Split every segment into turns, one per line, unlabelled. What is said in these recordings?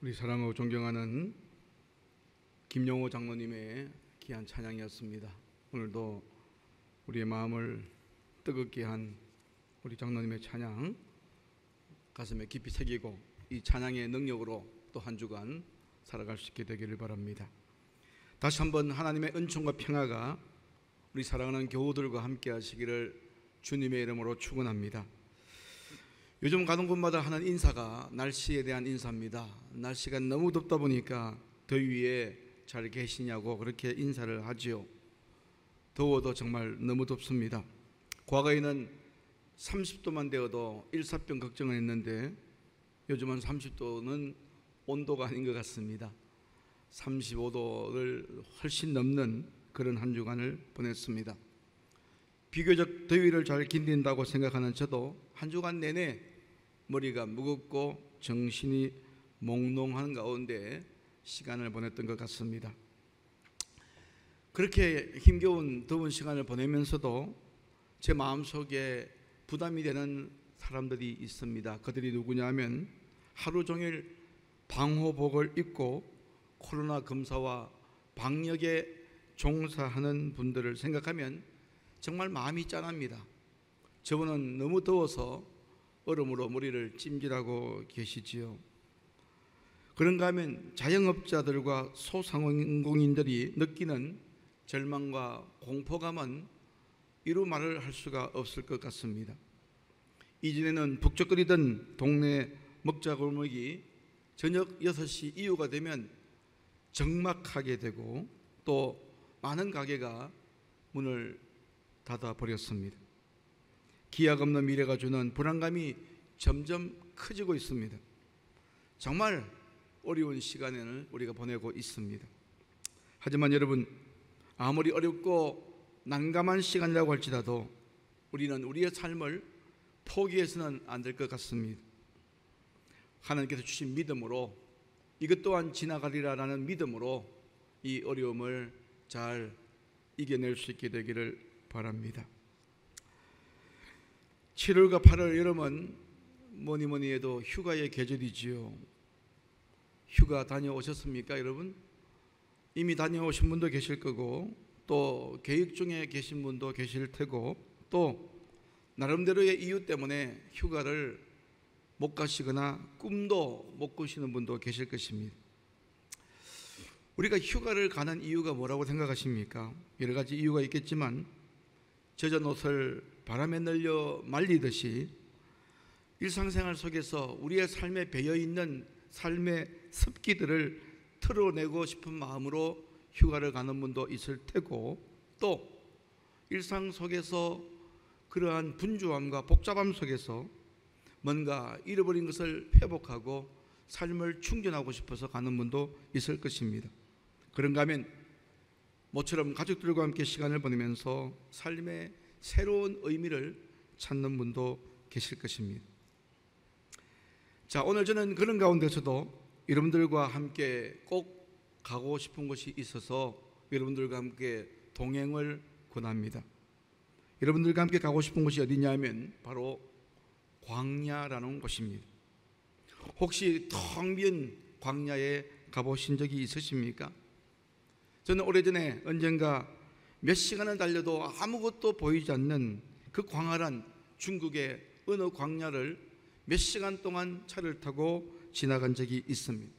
우리 사랑하고 존경하는 김용호 장로님의 귀한 찬양이었습니다. 오늘도 우리의 마음을 뜨겁게 한 우리 장로님의 찬양 가슴에 깊이 새기고 이 찬양의 능력으로 또 한 주간 살아갈 수 있게 되기를 바랍니다. 다시 한번 하나님의 은총과 평화가 우리 사랑하는 교우들과 함께 하시기를 주님의 이름으로 축원합니다. 요즘 가는 곳마다 하는 인사가 날씨에 대한 인사입니다. 날씨가 너무 덥다 보니까 더위에 잘 계시냐고 그렇게 인사를 하지요. 더워도 정말 너무 덥습니다. 과거에는 30도만 되어도 일사병 걱정을 했는데 요즘은 30도는 온도가 아닌 것 같습니다. 35도를 훨씬 넘는 그런 한 주간을 보냈습니다. 비교적 더위를 잘 견딘다고 생각하는 저도 한 주간 내내 머리가 무겁고 정신이 몽롱한 가운데 시간을 보냈던 것 같습니다. 그렇게 힘겨운 더운 시간을 보내면서도 제 마음속에 부담이 되는 사람들이 있습니다. 그들이 누구냐 하면 하루 종일 방호복을 입고 코로나 검사와 방역에 종사하는 분들을 생각하면 정말 마음이 짠합니다. 저분은 너무 더워서 얼음으로 머리를 찜질하고 계시지요. 그런가 하면 자영업자들과 소상공인들이 느끼는 절망과 공포감은 이루 말을 할 수가 없을 것 같습니다. 이전에는 북적거리던 동네 먹자골목이 저녁 6시 이후가 되면 적막하게 되고 또 많은 가게가 문을 닫아버렸습니다. 기약 없는 미래가 주는 불안감이 점점 커지고 있습니다. 정말 어려운 시간을 우리가 보내고 있습니다. 하지만 여러분, 아무리 어렵고 난감한 시간이라고 할지라도 우리는 우리의 삶을 포기해서는 안 될 것 같습니다. 하나님께서 주신 믿음으로 이것 또한 지나가리라라는 믿음으로 이 어려움을 잘 이겨낼 수 있게 되기를 바랍니다. 7월과 8월 여름은 뭐니 해도 휴가의 계절이지요. 휴가 다녀오셨습니까, 여러분? 이미 다녀오신 분도 계실 거고 또 계획 중에 계신 분도 계실 테고 또 나름대로의 이유 때문에 휴가를 못 가시거나 꿈도 못 꾸시는 분도 계실 것입니다. 우리가 휴가를 가는 이유가 뭐라고 생각하십니까? 여러 가지 이유가 있겠지만 젖은 옷을 바람에 날려 말리듯이 일상생활 속에서 우리의 삶에 배어있는 삶의 습기들을 털어내고 싶은 마음으로 휴가를 가는 분도 있을 테고 또 일상 속에서 그러한 분주함과 복잡함 속에서 뭔가 잃어버린 것을 회복하고 삶을 충전하고 싶어서 가는 분도 있을 것입니다. 그런가 하면 모처럼 가족들과 함께 시간을 보내면서 삶의 새로운 의미를 찾는 분도 계실 것입니다. 자, 오늘 저는 그런 가운데서도 여러분들과 함께 꼭 가고 싶은 곳이 있어서 여러분들과 함께 동행을 권합니다. 여러분들과 함께 가고 싶은 곳이 어디냐면 바로 광야라는 곳입니다. 혹시 텅 빈 광야에 가보신 적이 있으십니까? 저는 오래전에 언젠가 몇 시간을 달려도 아무것도 보이지 않는 그 광활한 중국의 어느 광야를 몇 시간 동안 차를 타고 지나간 적이 있습니다.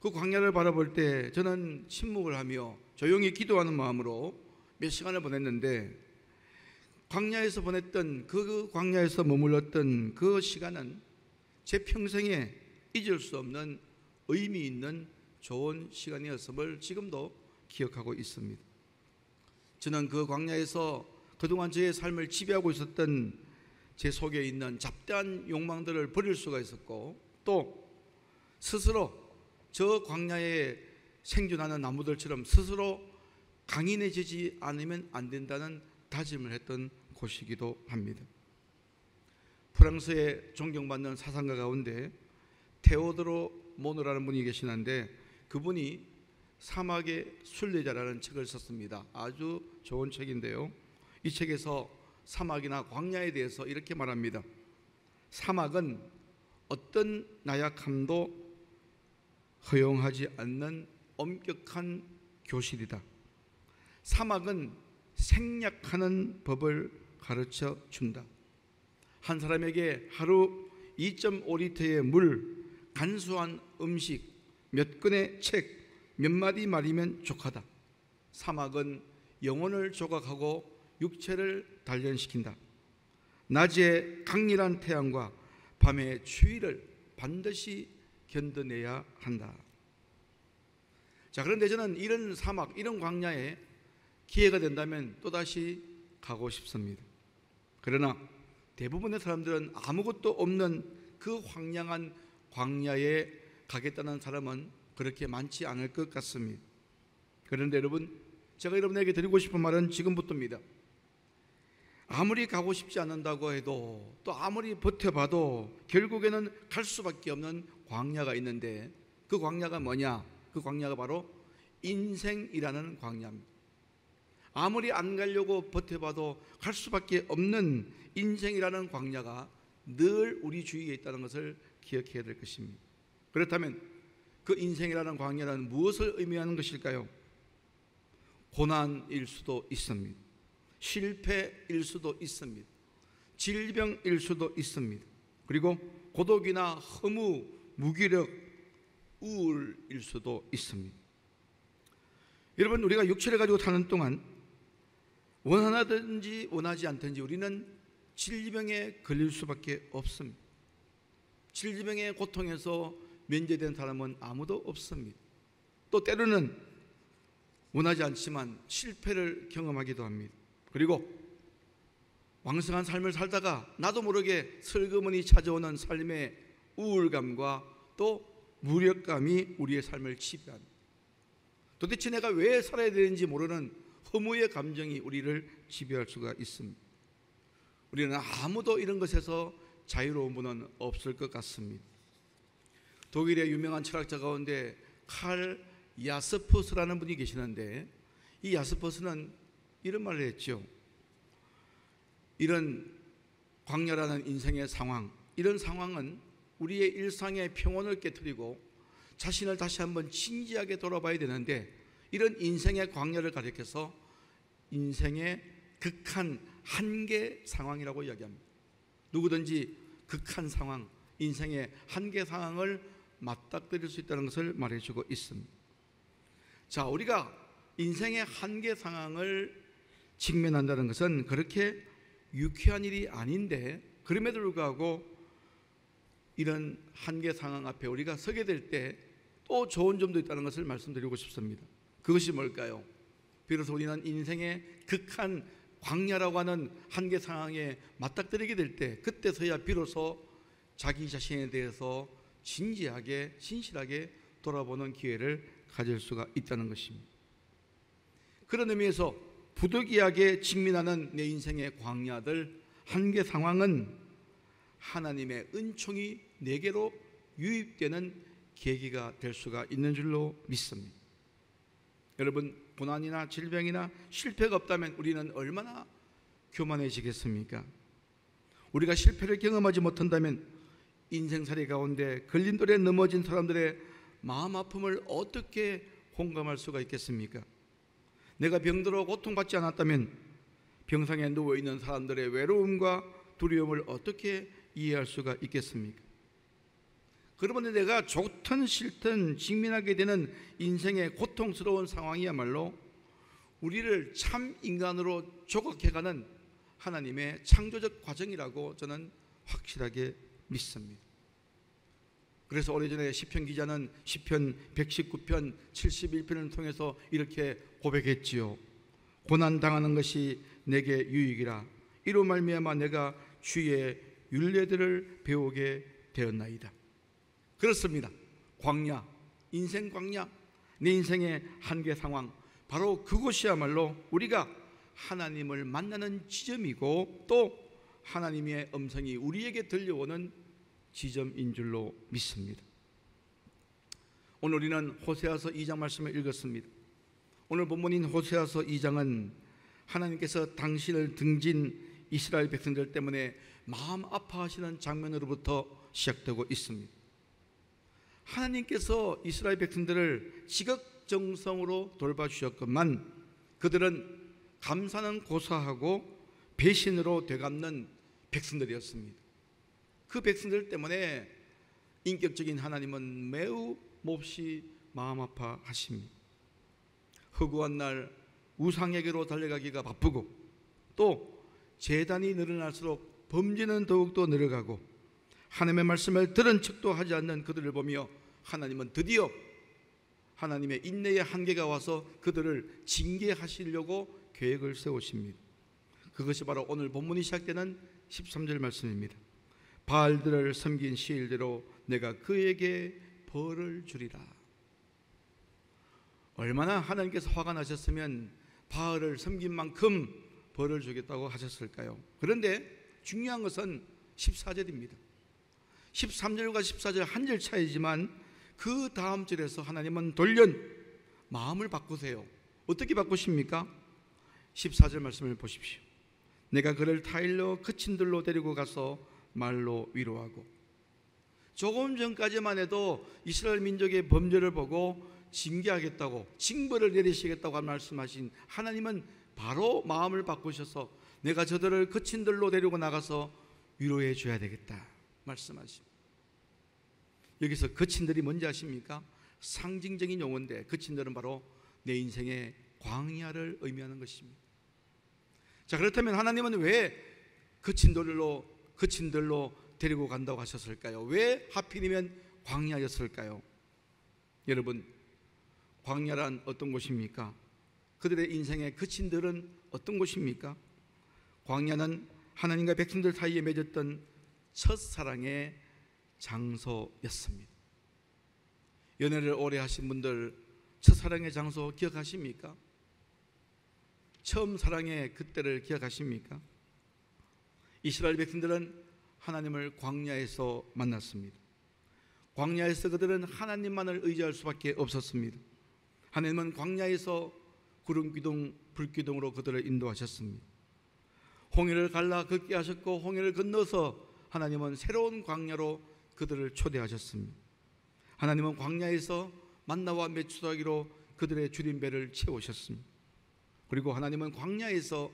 그 광야를 바라볼 때 저는 침묵을 하며 조용히 기도하는 마음으로 몇 시간을 보냈는데 광야에서 보냈던 그 광야에서 머물렀던 그 시간은 제 평생에 잊을 수 없는 의미 있는 좋은 시간이었음을 지금도 기억하고 있습니다. 저는 그 광야에서 그동안 저의 삶을 지배하고 있었던 제 속에 있는 잡다한 욕망들을 버릴 수가 있었고 또 스스로 저 광야에 생존하는 나무들처럼 스스로 강인해지지 않으면 안 된다는 다짐을 했던 곳이기도 합니다. 프랑스의 존경받는 사상가 가운데 테오도르 모노라는 분이 계시는데 그분이 사막의 순례자라는 책을 썼습니다. 아주 좋은 책인데요, 이 책에서 사막이나 광야에 대해서 이렇게 말합니다. 사막은 어떤 나약함도 허용하지 않는 엄격한 교실이다. 사막은 생략하는 법을 가르쳐 준다. 한 사람에게 하루 2.5리터의 물, 간소한 음식, 몇 권의 책, 몇 마디 말이면 족하다. 사막은 영혼을 조각하고 육체를 단련시킨다. 낮에 강렬한 태양과 밤의 추위를 반드시 견뎌내야 한다. 자, 그런데 저는 이런 사막, 이런 광야에 기회가 된다면 또다시 가고 싶습니다. 그러나 대부분의 사람들은 아무것도 없는 그 황량한 광야에 가겠다는 사람은 그렇게 많지 않을 것 같습니다. 그런데 여러분, 제가 여러분에게 드리고 싶은 말은 지금부터입니다. 아무리 가고 싶지 않는다고 해도, 또 아무리 버텨봐도 결국에는 갈 수밖에 없는 광야가 있는데, 그 광야가 뭐냐? 그 광야가 바로 인생이라는 광야입니다. 아무리 안 가려고 버텨봐도 갈 수밖에 없는 인생이라는 광야가 늘 우리 주위에 있다는 것을 기억해야 될 것입니다. 그렇다면 그 인생이라는 광야는 무엇을 의미하는 것일까요? 고난일 수도 있습니다. 실패일 수도 있습니다. 질병일 수도 있습니다. 그리고 고독이나 허무, 무기력, 우울일 수도 있습니다. 여러분, 우리가 육체를 가지고 사는 동안 원하든지 원하지 않든지 우리는 질병에 걸릴 수밖에 없습니다. 질병의 고통에서 면제된 사람은 아무도 없습니다. 또 때로는 원하지 않지만 실패를 경험하기도 합니다. 그리고 왕성한 삶을 살다가 나도 모르게 슬그머니 찾아오는 삶의 우울감과 또 무력감이 우리의 삶을 지배합니다. 도대체 내가 왜 살아야 되는지 모르는 허무의 감정이 우리를 지배할 수가 있습니다. 우리는 아무도 이런 것에서 자유로운 분은 없을 것 같습니다. 독일의 유명한 철학자 가운데 칼 야스퍼스라는 분이 계시는데, 이 야스퍼스는 이런 말을 했죠. 이런 광야라는 인생의 상황, 이런 상황은 우리의 일상의 평온을 깨트리고 자신을 다시 한번 진지하게 돌아봐야 되는데, 이런 인생의 광야를 가리켜서 인생의 극한 한계 상황이라고 이야기합니다. 누구든지 극한 상황, 인생의 한계 상황을 맞닥뜨릴 수 있다는 것을 말해주고 있습니다. 자, 우리가 인생의 한계 상황을 직면한다는 것은 그렇게 유쾌한 일이 아닌데, 그럼에도 불구하고 이런 한계 상황 앞에 우리가 서게 될 때 또 좋은 점도 있다는 것을 말씀드리고 싶습니다. 그것이 뭘까요? 비로소 우리는 인생의 극한 광야라고 하는 한계 상황에 맞닥뜨리게 될 때, 그때서야 비로소 자기 자신에 대해서 진지하게 신실하게 돌아보는 기회를 가질 수가 있다는 것입니다. 그런 의미에서 부득이하게 직면하는 내 인생의 광야들, 한계 상황은 하나님의 은총이 내게로 유입되는 계기가 될 수가 있는 줄로 믿습니다. 여러분, 고난이나 질병이나 실패가 없다면 우리는 얼마나 교만해지겠습니까? 우리가 실패를 경험하지 못한다면 인생살이 가운데 걸림돌에 넘어진 사람들의 마음 아픔을 어떻게 공감할 수가 있겠습니까? 내가 병들어 고통받지 않았다면 병상에 누워있는 사람들의 외로움과 두려움을 어떻게 이해할 수가 있겠습니까? 그러면 내가 좋든 싫든 직면하게 되는 인생의 고통스러운 상황이야말로 우리를 참 인간으로 조각해가는 하나님의 창조적 과정이라고 저는 확실하게 믿습니다. 그래서 오래전에 시편 기자는 시편 119편 71편을 통해서 이렇게 고백했지요. 고난당하는 것이 내게 유익이라. 이로 말미암아 내가 주의 율례들을 배우게 되었나이다. 그렇습니다. 광야, 인생 광야, 내 인생의 한계 상황, 바로 그곳이야말로 우리가 하나님을 만나는 지점이고 또 하나님의 음성이 우리에게 들려오는 지점인 줄로 믿습니다. 오늘 우리는 호세아서 2장 말씀을 읽었습니다. 오늘 본문인 호세아서 2장은 하나님께서 당신을 등진 이스라엘 백성들 때문에 마음 아파하시는 장면으로부터 시작되고 있습니다. 하나님께서 이스라엘 백성들을 지극정성으로 돌봐주셨건만 그들은 감사는 고사하고 배신으로 되갚는 백성들이었습니다. 그 백성들 때문에 인격적인 하나님은 매우 몹시 마음 아파하십니다. 허구한 날 우상에게로 달려가기가 바쁘고 또 재단이 늘어날수록 범죄는 더욱더 늘어가고 하나님의 말씀을 들은 척도 하지 않는 그들을 보며 하나님은 드디어 하나님의 인내의 한계가 와서 그들을 징계하시려고 계획을 세우십니다. 그것이 바로 오늘 본문이 시작되는 13절 말씀입니다. 바알들을 섬긴 시일대로 내가 그에게 벌을 주리라. 얼마나 하나님께서 화가 나셨으면 바알을 섬긴 만큼 벌을 주겠다고 하셨을까요? 그런데 중요한 것은 14절입니다. 13절과 14절 한 절 차이지만 그 다음 절에서 하나님은 돌연 마음을 바꾸세요. 어떻게 바꾸십니까? 14절 말씀을 보십시오. 내가 그를 타일러 그친 들로 데리고 가서 말로 위로하고. 조금 전까지만 해도 이스라엘 민족의 범죄를 보고 징계하겠다고, 징벌을 내리시겠다고 말씀하신 하나님은 바로 마음을 바꾸셔서 내가 저들을 그친 들로 데리고 나가서 위로해 줘야 되겠다 말씀하십니다. 여기서 그친들이 뭔지 아십니까? 상징적인 용어인데 그친들은 바로 내 인생의 광야를 의미하는 것입니다. 자, 그렇다면 하나님은 왜 그친들로 데리고 간다고 하셨을까요? 왜 하필이면 광야였을까요? 여러분, 광야란 어떤 곳입니까? 그들의 인생의 그친들은 어떤 곳입니까? 광야는 하나님과 백성들 사이에 맺었던 첫사랑의 장소였습니다. 연애를 오래 하신 분들 첫사랑의 장소 기억하십니까? 처음 사랑의 그때를 기억하십니까? 이스라엘 백성들은 하나님을 광야에서 만났습니다. 광야에서 그들은 하나님만을 의지할 수밖에 없었습니다. 하나님은 광야에서 구름기둥, 불기둥으로 그들을 인도하셨습니다. 홍해를 갈라 걷게 하셨고 홍해를 건너서 하나님은 새로운 광야로 그들을 초대하셨습니다. 하나님은 광야에서 만나와 메추라기로 그들의 줄임배를 채우셨습니다. 그리고 하나님은 광야에서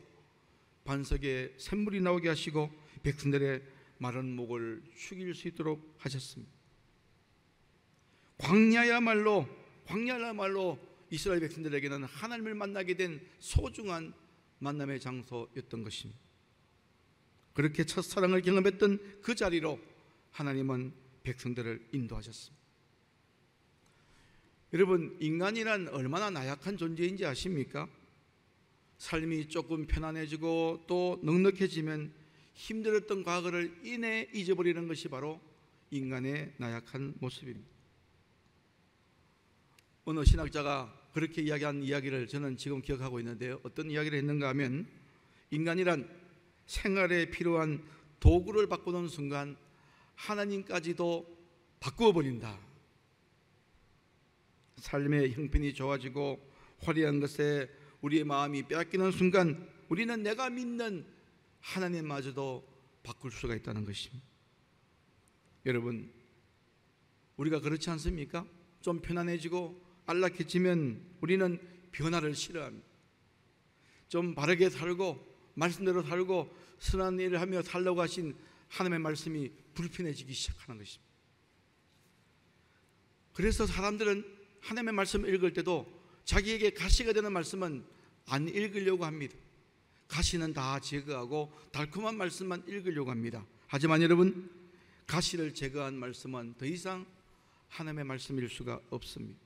반석에 샘물이 나오게 하시고 백성들의 마른 목을 축일 수 있도록 하셨습니다. 광야야말로 이스라엘 백성들에게는 하나님을 만나게 된 소중한 만남의 장소였던 것입니다. 그렇게 첫사랑을 경험했던 그 자리로 하나님은 백성들을 인도하셨습니다. 여러분, 인간이란 얼마나 나약한 존재인지 아십니까? 삶이 조금 편안해지고 또 넉넉해지면 힘들었던 과거를 이내 잊어버리는 것이 바로 인간의 나약한 모습입니다. 어느 신학자가 그렇게 이야기한 이야기를 저는 지금 기억하고 있는데요. 어떤 이야기를 했는가 하면 인간이란 생활에 필요한 도구를 바꾸는 순간 하나님까지도 바꾸어 버린다. 삶의 형편이 좋아지고 화려한 것에 우리의 마음이 빼앗기는 순간 우리는 내가 믿는 하나님마저도 바꿀 수가 있다는 것입니다. 여러분, 우리가 그렇지 않습니까? 좀 편안해지고 안락해지면 우리는 변화를 싫어합니다. 좀 바르게 살고 말씀대로 살고 선한 일을 하며 살려고 하신 하나님의 말씀이 불편해지기 시작하는 것입니다. 그래서 사람들은 하나님의 말씀을 읽을 때도 자기에게 가시가 되는 말씀은 안 읽으려고 합니다. 가시는 다 제거하고 달콤한 말씀만 읽으려고 합니다. 하지만 여러분, 가시를 제거한 말씀은 더 이상 하나님의 말씀일 수가 없습니다.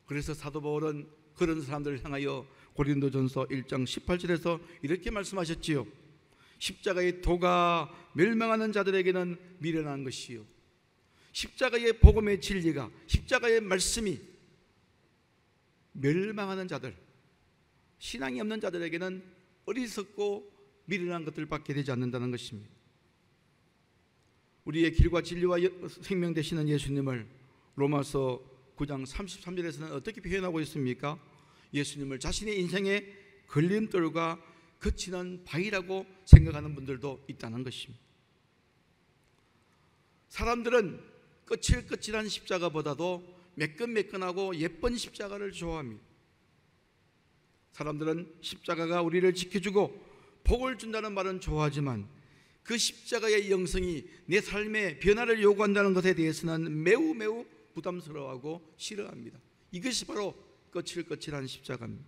그래서 사도 바울은 그런 사람들을 향하여 고린도전서 1장 18절에서 이렇게 말씀하셨지요. 십자가의 도가 멸망하는 자들에게는 미련한 것이요, 십자가의 복음의 진리가, 십자가의 말씀이 멸망하는 자들, 신앙이 없는 자들에게는 어리석고 미련한 것들밖에 되지 않는다는 것입니다. 우리의 길과 진리와 생명 되시는 예수님을 로마서 9장 33절에서는 어떻게 표현하고 있습니까? 예수님을 자신의 인생의 걸림돌과 거치는 바위라고 생각하는 분들도 있다는 것입니다. 사람들은 거칠거칠한 십자가보다도 매끈매끈하고 예쁜 십자가를 좋아합니다. 사람들은 십자가가 우리를 지켜주고 복을 준다는 말은 좋아하지만 그 십자가의 영성이 내 삶의 변화를 요구한다는 것에 대해서는 매우 부담스러워하고 싫어합니다. 이것이 바로 거칠거칠한 십자가입니다.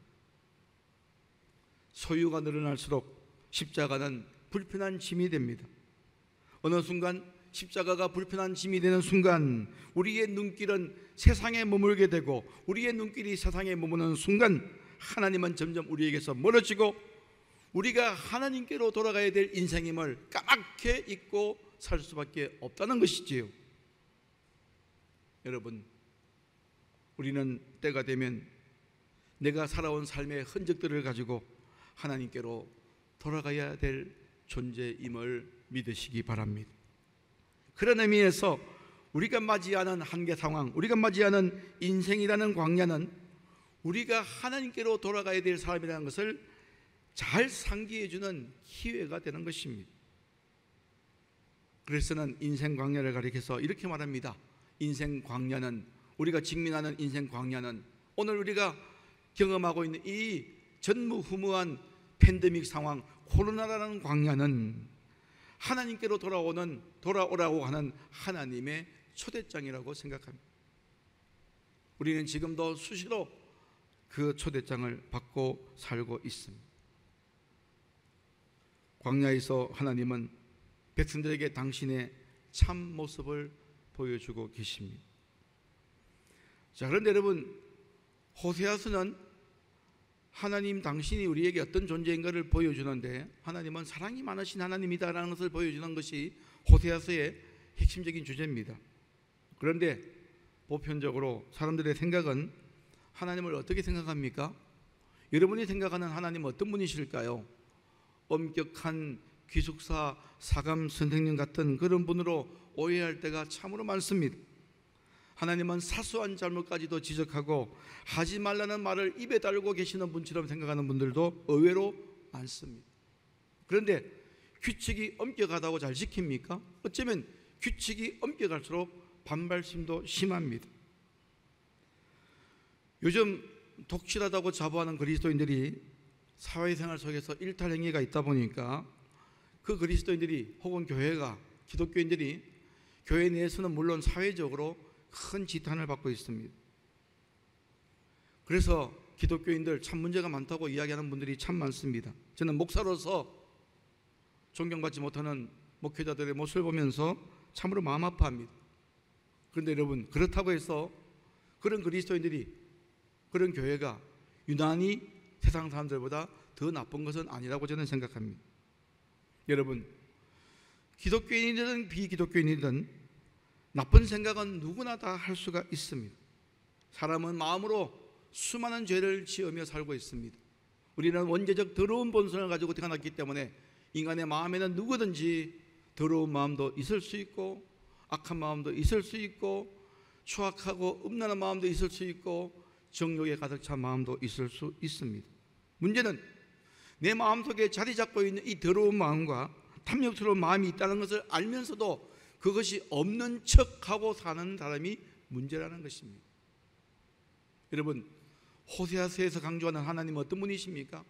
소유가 늘어날수록 십자가는 불편한 짐이 됩니다. 어느 순간 십자가가 불편한 짐이 되는 순간 우리의 눈길은 세상에 머물게 되고, 우리의 눈길이 세상에 머무는 순간 하나님은 점점 우리에게서 멀어지고 우리가 하나님께로 돌아가야 될 인생임을 까맣게 잊고 살 수밖에 없다는 것이지요. 여러분, 우리는 때가 되면 내가 살아온 삶의 흔적들을 가지고 하나님께로 돌아가야 될 존재임을 믿으시기 바랍니다. 그런 의미에서 우리가 맞이하는 한계 상황, 우리가 맞이하는 인생이라는 광야는 우리가 하나님께로 돌아가야 될 사람이라는 것을 잘 상기해 주는 기회가 되는 것입니다. 그래서는 인생 광야를 가리켜서 이렇게 말합니다. 인생 광야는, 우리가 직면하는 인생 광야는, 오늘 우리가 경험하고 있는 이 전무후무한 팬데믹 상황, 코로나라는 광야는 하나님께로 돌아오라고 하는 하나님의 초대장이라고 생각합니다. 우리는 지금도 수시로 그 초대장을 받고 살고 있습니다. 광야에서 하나님은 백성들에게 당신의 참 모습을 보여주고 계십니다. 자, 그런데 여러분, 호세아서는 하나님 당신이 우리에게 어떤 존재인가를 보여주는데, 하나님은 사랑이 많으신 하나님이다라는 것을 보여주는 것이 호세아서의 핵심적인 주제입니다. 그런데 보편적으로 사람들의 생각은 하나님을 어떻게 생각합니까? 여러분이 생각하는 하나님은 어떤 분이실까요? 엄격한 기숙사 사감 선생님 같은 그런 분으로 오해할 때가 참으로 많습니다. 하나님은 사소한 잘못까지도 지적하고 하지 말라는 말을 입에 달고 계시는 분처럼 생각하는 분들도 의외로 많습니다. 그런데 규칙이 엄격하다고 잘 지킵니까? 어쩌면 규칙이 엄격할수록 반발심도 심합니다. 요즘 독실하다고 자부하는 그리스도인들이 사회생활 속에서 일탈행위가 있다 보니까 그 그리스도인들이 혹은 교회가, 기독교인들이 교회 내에서는 물론 사회적으로 큰 지탄을 받고 있습니다. 그래서 기독교인들 참 문제가 많다고 이야기하는 분들이 참 많습니다. 저는 목사로서 존경받지 못하는 목회자들의 모습을 보면서 참으로 마음 아파합니다. 그런데 여러분, 그렇다고 해서 그런 그리스도인들이, 그런 교회가 유난히 세상 사람들보다 더 나쁜 것은 아니라고 저는 생각합니다. 여러분, 기독교인이든 비기독교인이든 나쁜 생각은 누구나 다 할 수가 있습니다. 사람은 마음으로 수많은 죄를 지으며 살고 있습니다. 우리는 원죄적 더러운 본성을 가지고 태어났기 때문에 인간의 마음에는 누구든지 더러운 마음도 있을 수 있고 악한 마음도 있을 수 있고 추악하고 음란한 마음도 있을 수 있고 정욕에 가득 찬 마음도 있을 수 있습니다. 문제는 내 마음속에 자리 잡고 있는 이 더러운 마음과 탐욕스러운 마음이 있다는 것을 알면서도 그것이 없는 척하고 사는 사람이 문제라는 것입니다. 여러분, 호세아서에서 강조하는 하나님은 어떤 분이십니까?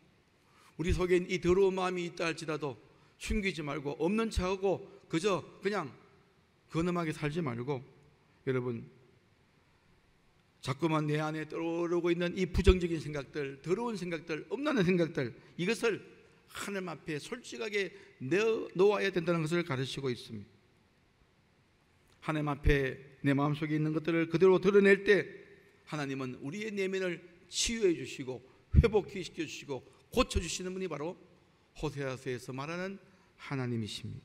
우리 속에 있는 이 더러운 마음이 있다 할지라도 숨기지 말고 없는 척하고 그냥 근엄하게 살지 말고, 여러분, 자꾸만 내 안에 떠오르고 있는 이 부정적인 생각들, 더러운 생각들, 엄난한 생각들, 이것을 하나님 앞에 솔직하게 내어놓아야 된다는 것을 가르치고 있습니다. 하나님 앞에 내 마음속에 있는 것들을 그대로 드러낼 때 하나님은 우리의 내면을 치유해 주시고 회복시켜 주시고 고쳐주시는 분이 바로 호세아서에서 말하는 하나님이십니다.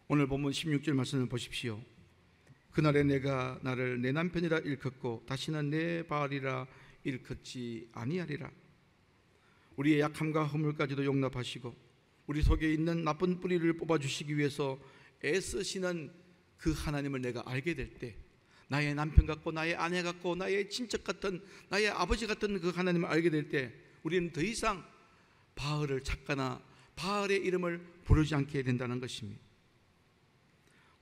오늘 본문 16절 말씀을 보십시오. 그날에 내가 나를 내 남편이라 일컫고 다시는 내 바알이라 일컫지 아니하리라. 우리의 약함과 허물까지도 용납하시고 우리 속에 있는 나쁜 뿌리를 뽑아주시기 위해서 애쓰시는 그 하나님을 내가 알게 될 때, 나의 남편 같고 나의 아내 같고 나의 친척 같은, 나의 아버지 같은 그 하나님을 알게 될 때 우리는 더 이상 바알을 찾거나 바알의 이름을 부르지 않게 된다는 것입니다.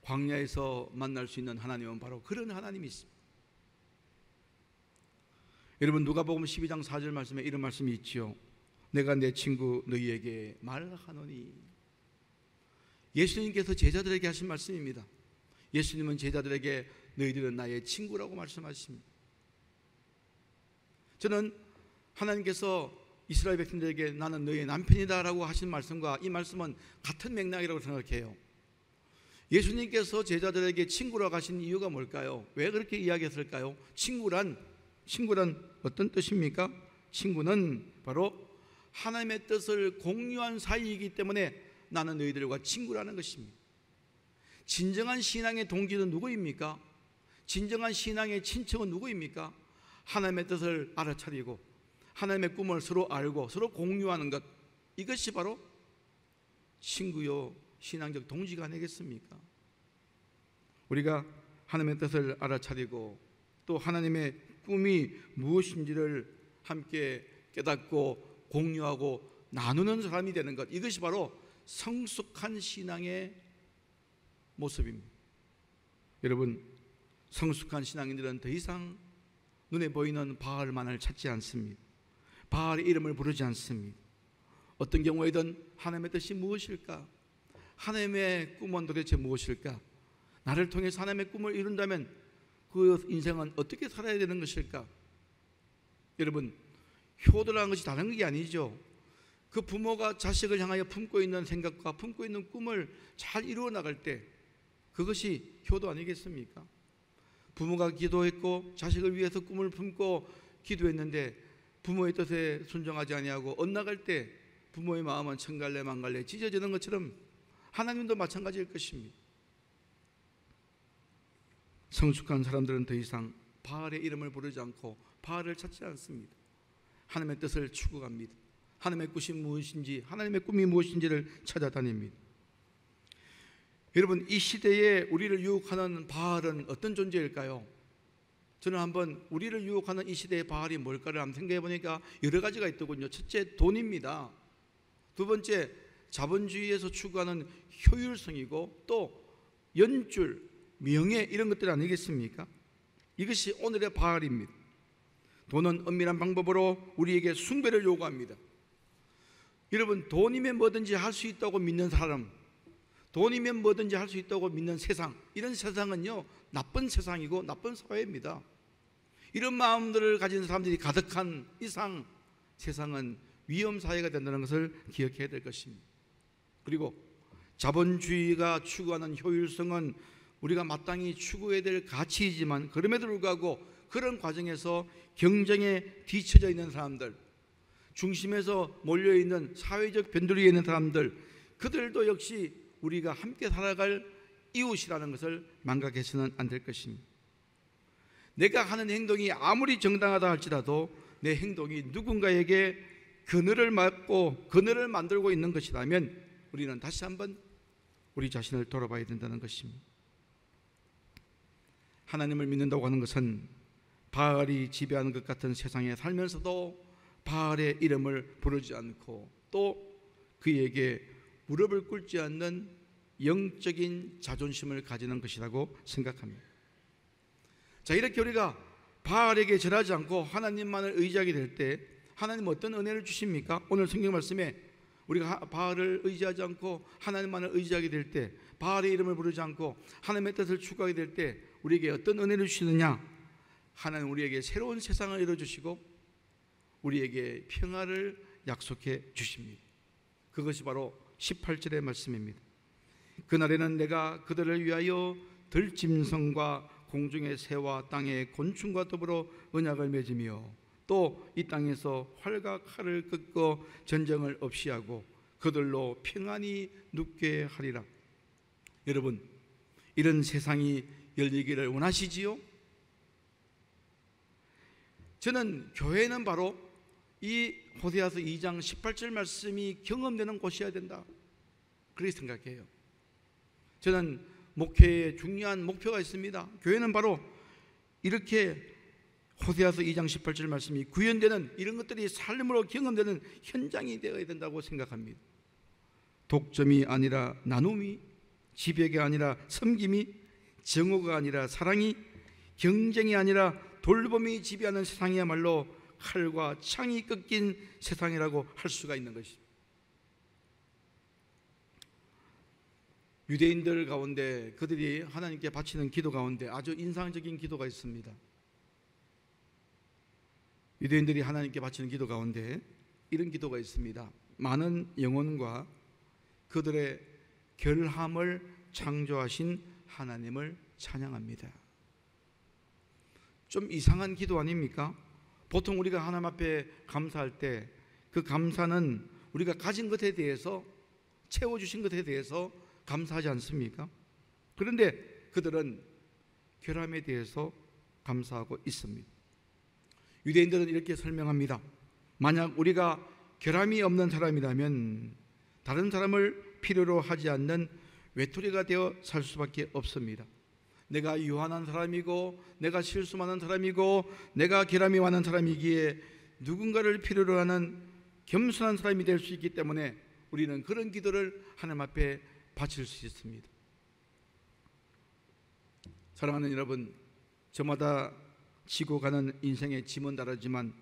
광야에서 만날 수 있는 하나님은 바로 그런 하나님이 있습니다. 여러분, 누가복음 12장 4절 말씀에 이런 말씀이 있지요. 내가 내 친구 너희에게 말하노니. 예수님께서 제자들에게 하신 말씀입니다. 예수님은 제자들에게 너희들은 나의 친구라고 말씀하십니다. 저는 하나님께서 이스라엘 백성들에게 나는 너희의 남편이다 라고 하신 말씀과 이 말씀은 같은 맥락이라고 생각해요. 예수님께서 제자들에게 친구라고 하신 이유가 뭘까요? 왜 그렇게 이야기했을까요? 친구란 어떤 뜻입니까? 친구는 바로 하나님의 뜻을 공유한 사이이기 때문에 나는 너희들과 친구라는 것입니다. 진정한 신앙의 동기는 누구입니까? 진정한 신앙의 친척은 누구입니까? 하나님의 뜻을 알아차리고 하나님의 꿈을 서로 알고 서로 공유하는 것, 이것이 바로 친구요 신앙적 동지가 아니겠습니까? 우리가 하나님의 뜻을 알아차리고 또 하나님의 꿈이 무엇인지를 함께 깨닫고 공유하고 나누는 사람이 되는 것, 이것이 바로 성숙한 신앙의 모습입니다. 여러분, 성숙한 신앙인들은 더 이상 눈에 보이는 바알만을 찾지 않습니다. 바알의 이름을 부르지 않습니다. 어떤 경우에든 하나님의 뜻이 무엇일까? 하나님의 꿈은 도대체 무엇일까? 나를 통해서 하나님의 꿈을 이룬다면 그 인생은 어떻게 살아야 되는 것일까? 여러분, 효도라는 것이 다른 게 아니죠. 그 부모가 자식을 향하여 품고 있는 생각과 품고 있는 꿈을 잘 이루어 나갈 때 그것이 효도 아니겠습니까? 부모가 기도했고 자식을 위해서 꿈을 품고 기도했는데 부모의 뜻에 순종하지 아니하고 엇나갈 때 부모의 마음은 천갈래 만갈래 찢어지는 것처럼 하나님도 마찬가지일 것입니다. 성숙한 사람들은 더 이상 바알의 이름을 부르지 않고 바알을 찾지 않습니다. 하나님의 뜻을 추구합니다. 하나님의 꿈이 무엇인지, 하나님의 꿈이 무엇인지를 찾아다닙니다. 여러분, 이 시대에 우리를 유혹하는 바알은 어떤 존재일까요? 저는 한번 우리를 유혹하는 이 시대의 바알이 뭘까를 한번 생각해 보니까 여러 가지가 있더군요. 첫째, 돈입니다. 두 번째, 자본주의에서 추구하는 효율성이고 또 연줄, 명예, 이런 것들 아니겠습니까? 이것이 오늘의 바알입니다. 돈은 은밀한 방법으로 우리에게 숭배를 요구합니다. 여러분, 돈이면 뭐든지 할 수 있다고 믿는 사람, 돈이면 뭐든지 할 수 있다고 믿는 세상, 이런 세상은요 나쁜 세상이고 나쁜 사회입니다. 이런 마음들을 가진 사람들이 가득한 이상 세상은 위험사회가 된다는 것을 기억해야 될 것입니다. 그리고 자본주의가 추구하는 효율성은 우리가 마땅히 추구해야 될 가치이지만 그럼에도 불구하고 그런 과정에서 경쟁에 뒤처져 있는 사람들, 중심에서 몰려있는 사회적 변두리에 있는 사람들, 그들도 역시 우리가 함께 살아갈 이웃이라는 것을 망각해서는 안 될 것입니다. 내가 하는 행동이 아무리 정당하다 할지라도 내 행동이 누군가에게 그늘을 맞고 그늘을 만들고 있는 것이라면 우리는 다시 한번 우리 자신을 돌아봐야 된다는 것입니다. 하나님을 믿는다고 하는 것은 바알이 지배하는 것 같은 세상에 살면서도 바알의 이름을 부르지 않고 또 그에게 무릎을 꿇지 않는 영적인 자존심을 가지는 것이라고 생각합니다. 자, 이렇게 우리가 바알에게 절하지 않고 하나님만을 의지하게 될 때 하나님 어떤 은혜를 주십니까? 오늘 성경 말씀에 우리가 바알을 의지하지 않고 하나님만을 의지하게 될 때, 바알의 이름을 부르지 않고 하나님의 뜻을 추구하게 될 때 우리에게 어떤 은혜를 주시느냐? 하나님 우리에게 새로운 세상을 이루어주시고 우리에게 평화를 약속해 주십니다. 그것이 바로 18절의 말씀입니다. 그날에는 내가 그들을 위하여 들짐승과 공중의 새와 땅의 곤충과 더불어 언약을 맺으며 또 이 땅에서 활과 칼을 꺾어 전쟁을 없이 하고 그들로 평안히 눕게 하리라. 여러분, 이런 세상이 열리기를 원하시지요? 저는 교회는 바로 이 호세아서 2장 18절 말씀이 경험되는 곳이어야 된다, 그렇게 생각해요. 저는 목회에 중요한 목표가 있습니다. 교회는 바로 이렇게 호세아서 2장 18절 말씀이 구현되는 이런 것들이 삶으로 경험되는 현장이 되어야 된다고 생각합니다. 독점이 아니라 나눔이, 지배가 아니라 섬김이, 정오가 아니라 사랑이, 경쟁이 아니라 돌봄이 지배하는 세상이야말로 칼과 창이 꺾인 세상이라고 할 수가 있는 것입니다. 유대인들 가운데 그들이 하나님께 바치는 기도 가운데 아주 인상적인 기도가 있습니다. 유대인들이 하나님께 바치는 기도 가운데 이런 기도가 있습니다. 많은 영혼과 그들의 결함을 창조하신 하나님을 찬양합니다. 좀 이상한 기도 아닙니까? 보통 우리가 하나님 앞에 감사할 때 그 감사는 우리가 가진 것에 대해서, 채워주신 것에 대해서 감사하지 않습니까? 그런데 그들은 결함에 대해서 감사하고 있습니다. 유대인들은 이렇게 설명합니다. 만약 우리가 결함이 없는 사람이라면 다른 사람을 필요로 하지 않는 외톨이가 되어 살 수밖에 없습니다. 내가 유한한 사람이고, 내가 실수 많은 사람이고, 내가 결함이 많은 사람이기에 누군가를 필요로 하는 겸손한 사람이 될 수 있기 때문에 우리는 그런 기도를 하나님 앞에 바칠 수 있습니다. 사랑하는 여러분, 저마다 지고 가는 인생의 짐은 다르지만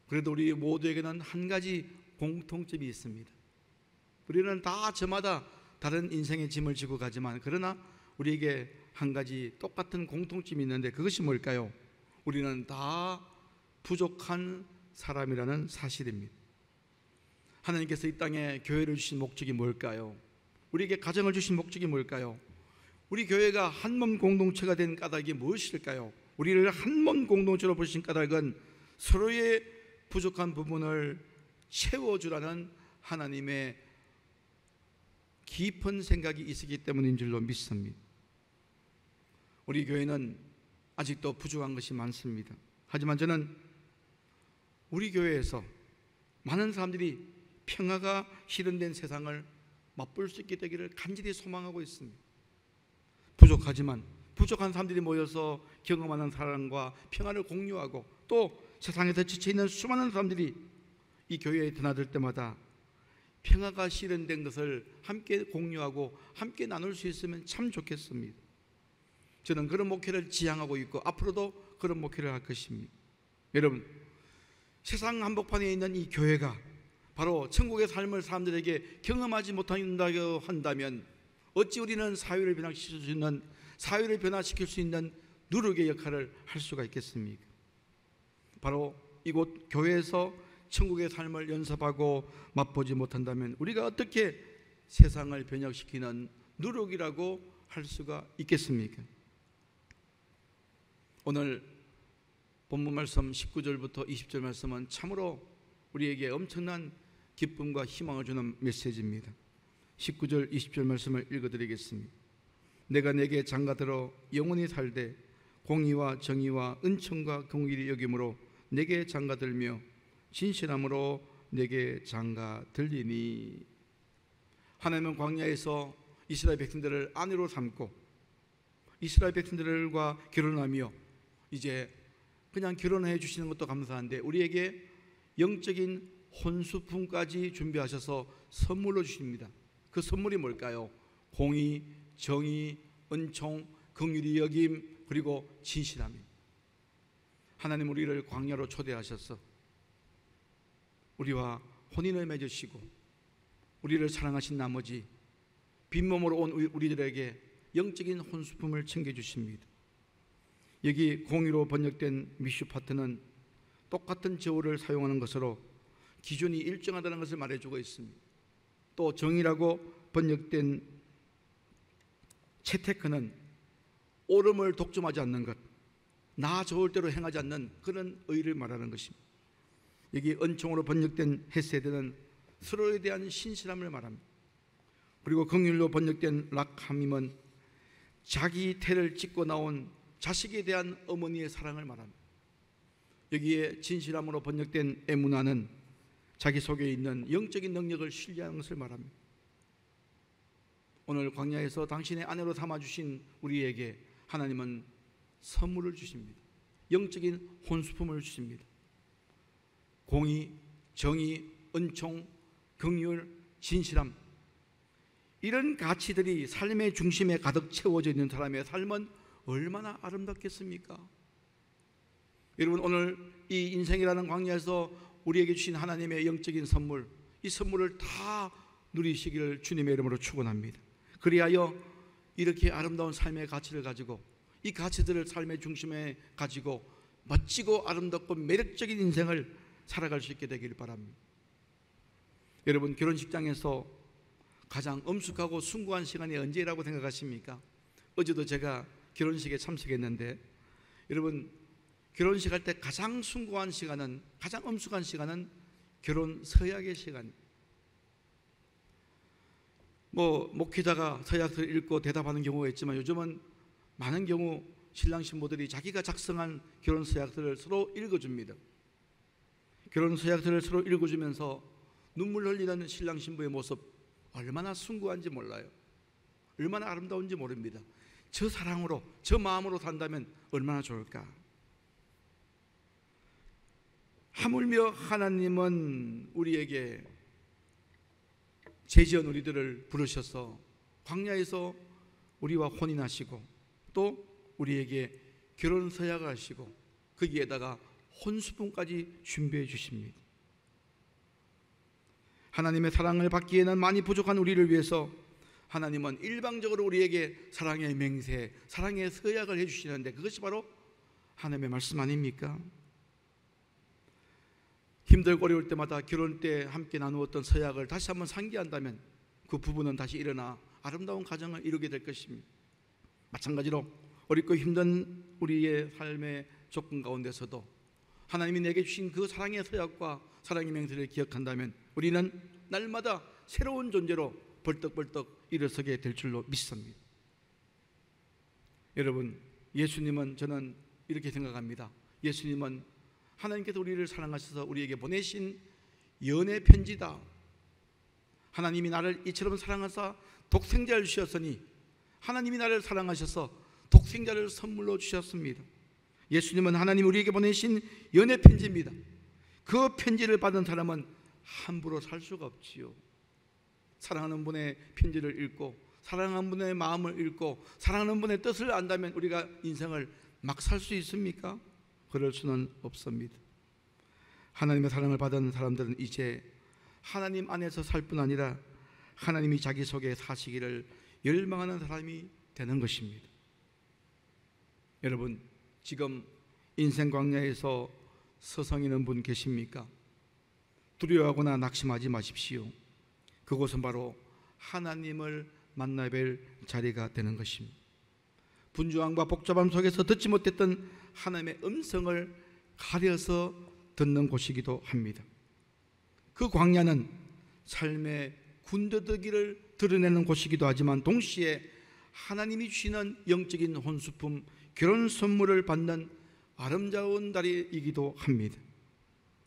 그래도 우리 모두에게는 한 가지 공통점이 있습니다. 우리는 다 저마다 다른 인생의 짐을 지고 가지만 그러나 우리에게 한 가지 똑같은 공통점이 있는데 그것이 뭘까요? 우리는 다 부족한 사람이라는 사실입니다. 하나님께서 이 땅에 교회를 주신 목적이 뭘까요? 우리에게 가정을 주신 목적이 뭘까요? 우리 교회가 한 몸 공동체가 된 까닭이 무엇일까요? 우리를 한 몸 공동체로 보신 까닭은 서로의 부족한 부분을 채워주라는 하나님의 깊은 생각이 있었기 때문인 줄로 믿습니다. 우리 교회는 아직도 부족한 것이 많습니다. 하지만 저는 우리 교회에서 많은 사람들이 평화가 실현된 세상을 맛볼 수 있게 되기를 간절히 소망하고 있습니다. 부족하지만 부족한 사람들이 모여서 경험하는 사랑과 평화를 공유하고 또 세상에서 지쳐있는 수많은 사람들이 이 교회에 드나들 때마다 평화가 실현된 것을 함께 공유하고 함께 나눌 수 있으면 참 좋겠습니다. 저는 그런 목회를 지향하고 있고 앞으로도 그런 목회를 할 것입니다. 여러분, 세상 한복판에 있는 이 교회가 바로 천국의 삶을 사람들에게 경험하지 못한다고 한다면 어찌 우리는 사회를 변화시킬 수 있는 누룩의 역할을 할 수가 있겠습니까? 바로 이곳 교회에서 천국의 삶을 연습하고 맛보지 못한다면 우리가 어떻게 세상을 변혁시키는 누룩이라고 할 수가 있겠습니까? 오늘 본문 말씀 19절부터 20절 말씀은 참으로 우리에게 엄청난 기쁨과 희망을 주는 메시지입니다. 19절 20절 말씀을 읽어드리겠습니다. 내가 내게 장가들어 영원히 살되 공의와 정의와 은총과 긍휼이 여김으로 내게 장가들며 진실함으로 내게 장가들리니. 하나님은 광야에서 이스라엘 백성들을 아내로 삼고 이스라엘 백성들과 결혼하며 이제 그냥 결혼해 주시는 것도 감사한데 우리에게 영적인 혼수품까지 준비하셔서 선물로 주십니다. 그 선물이 뭘까요? 공의, 정의, 은총, 긍휼이 여김, 그리고 진실함입니다. 하나님 우리를 광야로 초대하셔서 우리와 혼인을 맺으시고 우리를 사랑하신 나머지 빈몸으로 온 우리들에게 영적인 혼수품을 챙겨주십니다. 여기 공의로 번역된 미슈파트는 똑같은 저울을 사용하는 것으로 기준이 일정하다는 것을 말해주고 있습니다. 또 정의라고 번역된 채테크는 옳음을 독점하지 않는 것, 나 좋을 대로 행하지 않는 그런 의를 말하는 것입니다. 여기 은총으로 번역된 헤세드는 서로에 대한 신실함을 말합니다. 그리고 긍휼로 번역된 락함임은 자기 태를 찢고 나온 자식에 대한 어머니의 사랑을 말합니다. 여기에 진실함으로 번역된 에무나는 자기 속에 있는 영적인 능력을 신뢰하는 것을 말합니다. 오늘 광야에서 당신의 아내로 삼아주신 우리에게 하나님은 선물을 주십니다. 영적인 혼수품을 주십니다. 공의, 정의, 은총, 긍휼, 진실함, 이런 가치들이 삶의 중심에 가득 채워져 있는 사람의 삶은 얼마나 아름답겠습니까? 여러분, 오늘 이 인생이라는 광야에서 우리에게 주신 하나님의 영적인 선물, 이 선물을 다 누리시기를 주님의 이름으로 축원합니다. 그리하여 이렇게 아름다운 삶의 가치를 가지고, 이 가치들을 삶의 중심에 가지고 멋지고 아름답고 매력적인 인생을 살아갈 수 있게 되길 바랍니다. 여러분, 결혼식장에서 가장 엄숙하고 숭고한 시간이 언제라고 생각하십니까? 어제도 제가 결혼식에 참석했는데, 여러분, 결혼식 할 때 가장 숭고한 시간은, 가장 엄숙한 시간은 결혼 서약의 시간. 목회자가 서약서를 읽고 대답하는 경우가 있지만, 요즘은 많은 경우 신랑 신부들이 자기가 작성한 결혼 서약서를 서로 읽어줍니다. 결혼 서약서를 서로 읽어주면서 눈물 흘리는 신랑 신부의 모습, 얼마나 숭고한지 몰라요. 얼마나 아름다운지 모릅니다. 저 사랑으로, 저 마음으로 산다면 얼마나 좋을까. 하물며 하나님은 우리에게 죄지은 우리들을 부르셔서 광야에서 우리와 혼인하시고, 또 우리에게 결혼 서약을 하시고, 거기에다가 혼수품까지 준비해 주십니다. 하나님의 사랑을 받기에는 많이 부족한 우리를 위해서 하나님은 일방적으로 우리에게 사랑의 맹세, 사랑의 서약을 해주시는데, 그것이 바로 하나님의 말씀 아닙니까? 힘들고 어려울 때마다 결혼 때 함께 나누었던 서약을 다시 한번 상기한다면 그 부부는 다시 일어나 아름다운 가정을 이루게 될 것입니다. 마찬가지로 어렵고 힘든 우리의 삶의 조건 가운데서도 하나님이 내게 주신 그 사랑의 서약과 사랑의 맹세를 기억한다면 우리는 날마다 새로운 존재로 벌떡벌떡 일어서게 될 줄로 믿습니다. 여러분, 예수님은, 저는 이렇게 생각합니다. 예수님은 하나님께서 우리를 사랑하셔서 우리에게 보내신 연애 편지다. 하나님이 나를 이처럼 사랑하사 독생자를 주셨으니 하나님이 나를 사랑하셔서 독생자를 선물로 주셨습니다. 예수님은 하나님이 우리에게 보내신 연애 편지입니다. 그 편지를 받은 사람은 함부로 살 수가 없지요. 사랑하는 분의 편지를 읽고, 사랑하는 분의 마음을 읽고, 사랑하는 분의 뜻을 안다면 우리가 인생을 막 살 수 있습니까? 그럴 수는 없습니다. 하나님의 사랑을 받은 사람들은 이제 하나님 안에서 살 뿐 아니라 하나님이 자기 속에 사시기를 열망하는 사람이 되는 것입니다. 여러분, 지금 인생 광야에서 서성이는 분 계십니까? 두려워하거나 낙심하지 마십시오. 그곳은 바로 하나님을 만나 뵐 자리가 되는 것입니다. 분주함과 복잡함 속에서 듣지 못했던 하나님의 음성을 가려서 듣는 곳이기도 합니다. 그 광야는 삶의 군더더기를 드러내는 곳이기도 하지만 동시에 하나님이 주시는 영적인 혼수품, 결혼 선물을 받는 아름다운 자리이기도 합니다.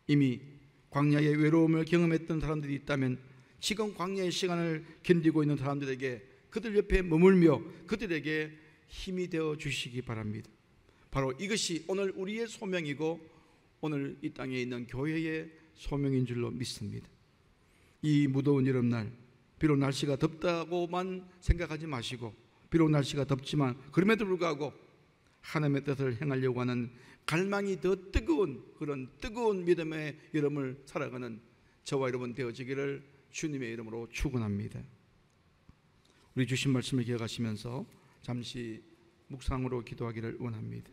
이미 광야의 외로움을 경험했던 사람들이 있다면 지금 광야의 시간을 견디고 있는 사람들에게, 그들 옆에 머물며 그들에게 힘이 되어 주시기 바랍니다. 바로 이것이 오늘 우리의 소명이고 오늘 이 땅에 있는 교회의 소명인 줄로 믿습니다. 이 무더운 여름날, 비록 날씨가 덥다고만 생각하지 마시고, 비록 날씨가 덥지만 그럼에도 불구하고 하나님의 뜻을 행하려고 하는 갈망이 더 뜨거운, 그런 뜨거운 믿음의 여름을 살아가는 저와 여러분 되어지기를 주님의 이름으로 축원합니다. 우리 주신 말씀을 기억하시면서 잠시 묵상으로 기도하기를 원합니다.